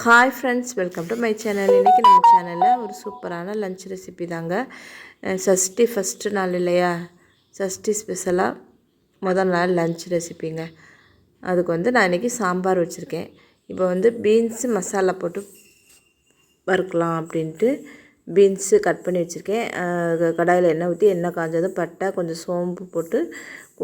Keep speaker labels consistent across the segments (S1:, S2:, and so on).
S1: Hi friends, welcome to my channel. இன்றைக்கி நம்ம சேனலில் ஒரு சூப்பரான லன்ச் ரெசிபி தாங்க. சஷ்டி ஃபஸ்ட்டு நாள் இல்லையா, சஷ்டி ஸ்பெஷலாக முதல் நாள் லன்ச் ரெசிபிங்க. அதுக்கு நான் இன்றைக்கி சாம்பார் வச்சுருக்கேன். இப்போ பீன்ஸு மசாலா போட்டு வறுக்கலாம் அப்படின்ட்டு பீன்ஸு கட் பண்ணி வச்சுருக்கேன். கடாயில் எண்ணெய் ஊற்றி எண்ணெய் காஞ்சதும் பட்டை, கொஞ்சம் சோம்பு போட்டு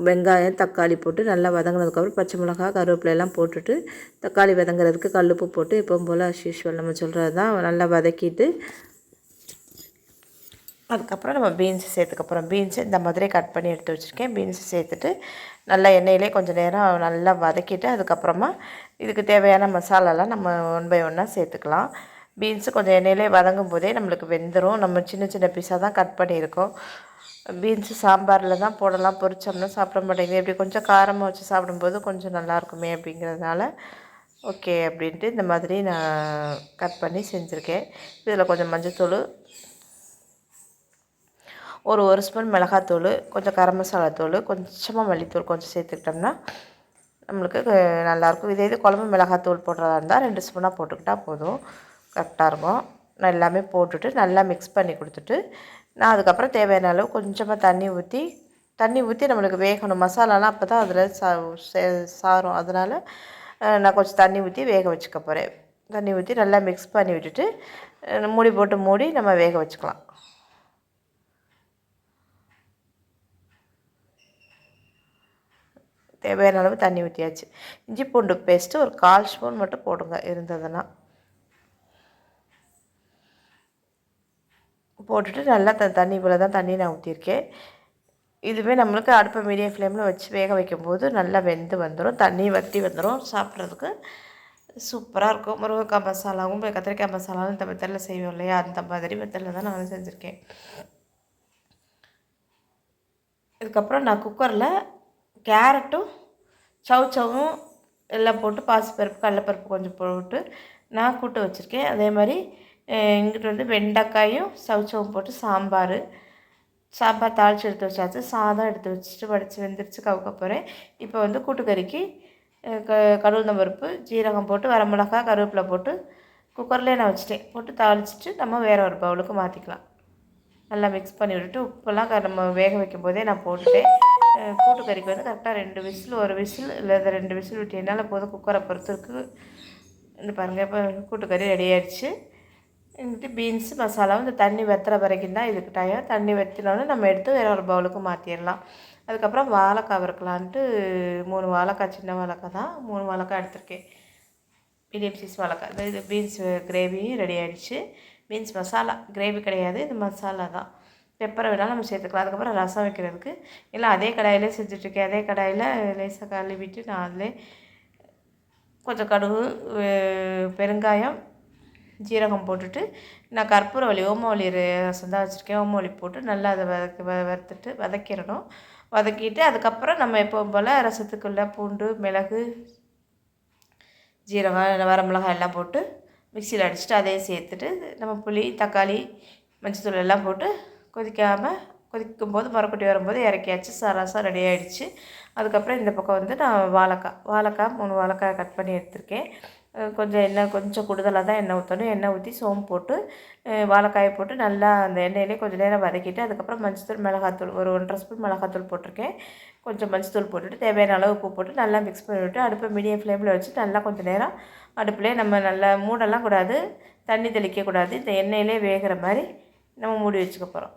S1: வெங்காயம் தக்காளி போட்டு நல்லா வதங்கினதுக்கப்புறம் பச்சை மிளகா கருவேப்பிலையெல்லாம் போட்டுட்டு தக்காளி வதங்குறதுக்கு கல்லுப்பு போட்டு எப்பவும் போல் யூஷுவல் நம்ம சொல்கிறது தான் நல்லா வதக்கிட்டு அதுக்கப்புறம் நம்ம பீன்ஸு சேர்த்துக்கப்புறம் பீன்ஸு இந்த மாதிரி கட் பண்ணி எடுத்து வச்சுருக்கேன். பீன்ஸு சேர்த்துட்டு நல்லா எண்ணெயிலே கொஞ்சம் நேரம் நல்லா வதக்கிட்டு அதுக்கப்புறமா இதுக்கு தேவையான மசாலாலாம் நம்ம ஒன் பை ஒன்னாக சேர்த்துக்கலாம். பீன்ஸு கொஞ்சம் எண்ணெயிலே வதங்கும் போதே நம்மளுக்கு வெந்துடும். நம்ம சின்ன சின்ன பீஸாக தான் கட் பண்ணியிருக்கோம். பீன்ஸு சாம்பாரில் தான் போடலாம், பொரிச்சோம்னா சாப்பிட மாட்டேங்குது. இப்படி கொஞ்சம் காரமாக வச்சு சாப்பிடும்போது கொஞ்சம் நல்லாயிருக்குமே அப்படிங்கிறதுனால ஓகே அப்படின்ட்டு இந்த மாதிரி நான் கட் பண்ணி செஞ்சுருக்கேன். இதில் கொஞ்சம் மஞ்சள்தூள், ஒரு ஸ்பூன் மிளகாத்தூள், கொஞ்சம் கரம் மசாலா தூள், கொஞ்சமாக மல்லித்தூள் கொஞ்சம் சேர்த்துக்கிட்டோம்னா நம்மளுக்கு நல்லாயிருக்கும். இது குழம்பு மிளகாத்தூள் போடுறதா இருந்தால் 2 ஸ்பூனாக போட்டுக்கிட்டால் போதும், கரெக்டாக இருக்கும். நான் எல்லாமே போட்டுட்டு நல்லா மிக்ஸ் பண்ணி கொடுத்துட்டு நான் அதுக்கப்புறம் தேவையான அளவு கொஞ்சமாக தண்ணி ஊற்றி நம்மளுக்கு வேகணும். மசாலாலாம் அப்போ தான் அதில் சாரும். அதனால் நான் கொஞ்சம் தண்ணி ஊற்றி வேக வச்சுக்க போகிறேன். தண்ணி ஊற்றி நல்லா மிக்ஸ் பண்ணி விட்டுட்டு மூடி போட்டு மூடி நம்ம வேக வச்சுக்கலாம். தேவையான அளவு தண்ணி ஊற்றியாச்சு. இஞ்சி பூண்டு பேஸ்ட்டு ஒரு 1/4 ஸ்பூன் மட்டும் போடுங்க இருந்ததுன்னா. போட்டுட்டு நல்லா தண்ணி இவ்வளோ தான் தண்ணி நான் ஊற்றிருக்கேன். இதுவே நம்மளுக்கு அடுப்பை மீடியம் ஃப்ளேமில் வச்சு வேக வைக்கும்போது நல்லா வெந்து வந்துடும், தண்ணி வற்றி வந்துடும். சாப்பிட்றதுக்கு சூப்பராக இருக்கும். முருங்கைக்காய் மசாலாவும் கத்திரிக்காய் மசாலாவும் இந்த மெத்தடில் செய்வோம் இல்லையா, அந்த மாதிரி மெத்தடில் தான் நான் செஞ்சுருக்கேன். இதுக்கப்புறம் நான் குக்கரில் கேரட்டும் சவுச்சவும் எல்லாம் போட்டு பாசிப்பருப்பு கடலைப்பருப்பு கொஞ்சம் போட்டு நான் கூட்டு வச்சுருக்கேன். அதே மாதிரி இங்கிட்டு வெண்டைக்காயும் சவுச்சவும் போட்டு சாம்பார் தாளித்து எடுத்து வச்சாச்சு. சாதம் எடுத்து வச்சுட்டு வடித்து வெந்துருச்சு, கவுக்க போகிறேன். இப்போ கூட்டுக்கறிக்கு கடுகு பருப்பு ஜீரகம் போட்டு வரமிளகா கருவேப்பிலை போட்டு குக்கர்லேயே நான் வச்சுட்டேன். போட்டு தாளிச்சிட்டு நம்ம வேறு ஒரு பவுலுக்கு மாற்றிக்கலாம். நல்லா மிக்ஸ் பண்ணி விட்டுட்டு உப்பெல்லாம் நம்ம வேக வைக்கும் போதே நான் போட்டுட்டேன். கூட்டுக்கறிக்கு கரெக்டாக 2 விசில், 1 விசில் இல்லை 2 விசில் விட்டு என்னால் போதும். குக்கரை பொறுத்திருக்கு. இந்த பாருங்கள், இப்போ கூட்டுக்கறி ரெடி ஆகிடுச்சு. பீன்ஸு மசாலாவும் இந்த தண்ணி வற்றுற வரைக்கும் தான் இதுக்கு டைம். தண்ணி வற்றினோடனே நம்ம எடுத்து வேறு ஒரு பவுலுக்கு மாற்றிடலாம். அதுக்கப்புறம் வாழைக்காய் வறுக்கலான்ட்டு 3 வாழைக்காய், சின்ன வாழைக்காய் தான் 3 வாழைக்காய் எடுத்திருக்கேன், மீடியம் சைஸ் வாழைக்காய். இது பீன்ஸ் கிரேவியும் ரெடி ஆகிடுச்சு. பீன்ஸ் மசாலா கிரேவி கிடையாது, இது மசாலா தான். பெப்பரை வேணாலும் நம்ம சேர்த்துக்கலாம். அதுக்கப்புறம் ரசம் வைக்கிறதுக்கு இல்லை அதே கடாயிலே செஞ்சுட்ருக்கேன். அதே கடாயில் லேசாக கழுவிட்டு நான் அதிலே கொஞ்சம் கடுகு, பெருங்காயம், ஜீரகம் போட்டுட்டு நான் கற்பூரவள்ளி ஓமவள்ளி ரசம் தான் வச்சுருக்கேன். ஓமவள்ளி போட்டு நல்லா அதை வறுத்துட்டு வதக்கிடணும். வதக்கிட்டு அதுக்கப்புறம் நம்ம எப்பவும் போல் ரசத்துக்குள்ளே பூண்டு, மிளகு, ஜீரகம், வரமிளகாய் எல்லாம் போட்டு மிக்சியில் அடிச்சுட்டு அதையும் சேர்த்துட்டு நம்ம புளி, தக்காளி, மஞ்சத்தூள் எல்லாம் போட்டு கொதிக்கும்போது மரக்குட்டி வரும்போது இறக்கியாச்சு. ரசம் ரெடி ஆகிடுச்சு. அதுக்கப்புறம் இந்த பக்கம் நான் வாழைக்காய் 3 வாழைக்காய் கட் பண்ணி எடுத்திருக்கேன். கொஞ்சம் எண்ணெய் கொஞ்சம் கூடுதலாக தான் எண்ணெய் ஊற்றணும். எண்ணெய் ஊற்றி சோம்பு போட்டு வாழைக்காயை போட்டு நல்லா அந்த எண்ணெயிலே கொஞ்சம் நேரம் வதக்கிட்டு அதுக்கப்புறம் மஞ்சத்தூள், மிளகாத்தூள் ஒரு 1.5 ஸ்பூன் மிளகாத்தூள் போட்டிருக்கேன். கொஞ்சம் மஞ்சத்தூள் போட்டுட்டு தேவையான அளவு உப்பு போட்டு நல்லா மிக்ஸ் பண்ணிவிட்டு அடுப்பை மீடியம் ஃப்ளேமில் வச்சு நல்லா கொஞ்சம் நேரம் அடுப்புலேயே நம்ம நல்லா மூடலாம் கூடாது, தண்ணி தெளிக்கக்கூடாது. இந்த எண்ணெயிலே வேகிற மாதிரி நம்ம மூடி வச்சுக்க போகிறோம்.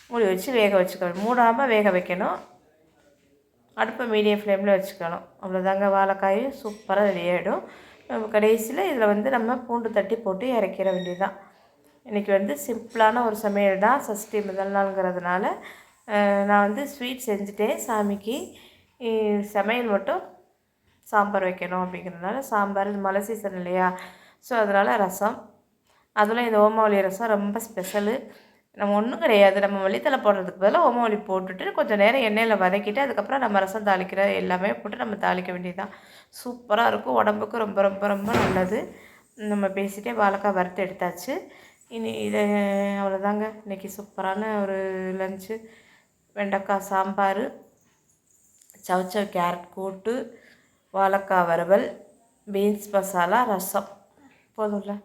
S1: மூடி வச்சு வேக வச்சுக்கணும், மூடாமல் வேக வைக்கணும். அடுப்பை மீடியம் ஃப்ளேமில் வச்சுக்கணும். அவ்வளோதாங்க, வாழைக்காயும் சூப்பராக ரெடி ஆகிடும். கடைசியில் இதில் நம்ம பூண்டு தட்டி போட்டு இறக்கிற வேண்டியதுதான். இன்றைக்கி சிம்பிளான ஒரு சமையல் தான். சஷ்டி முதல் நாளுங்கிறதுனால நான் ஸ்வீட் செஞ்சுட்டேன் சாமிக்கு. சமையல் மட்டும் சாம்பார் வைக்கணும் அப்படிங்கிறதுனால சாம்பார், இது மழை சீசன் இல்லையா, ஸோ அதனால் ரசம், அதில் இந்த ஓமவல்லி ரசம் ரொம்ப ஸ்பெஷலு. நம்ம ஒன்றும் கிடையாது, நம்ம மல்லித்தழை போடுறதுக்கு பதிலாக ஓமவல்லி போட்டுட்டு கொஞ்சம் நேரம் எண்ணெயில் வதக்கிட்டு அதுக்கப்புறம் நம்ம ரசம் தாளிக்கிற எல்லாமே போட்டு நம்ம தாளிக்க வேண்டியதுதான். சூப்பராக இருக்கும், உடம்புக்கு ரொம்ப ரொம்ப ரொம்ப நல்லது. நம்ம பேசிகிட்டே வாழைக்காய் வறுத்து எடுத்தாச்சு. இதை அவ்வளோதாங்க, இன்றைக்கி சூப்பரான ஒரு லன்ச்சு. வெண்டைக்காய் சாம்பார், சவுச்சவ் கேரட் கூட்டு, வாழைக்காய் வறுவல், பீன்ஸ் மசாலா ரசம் போதும்ல.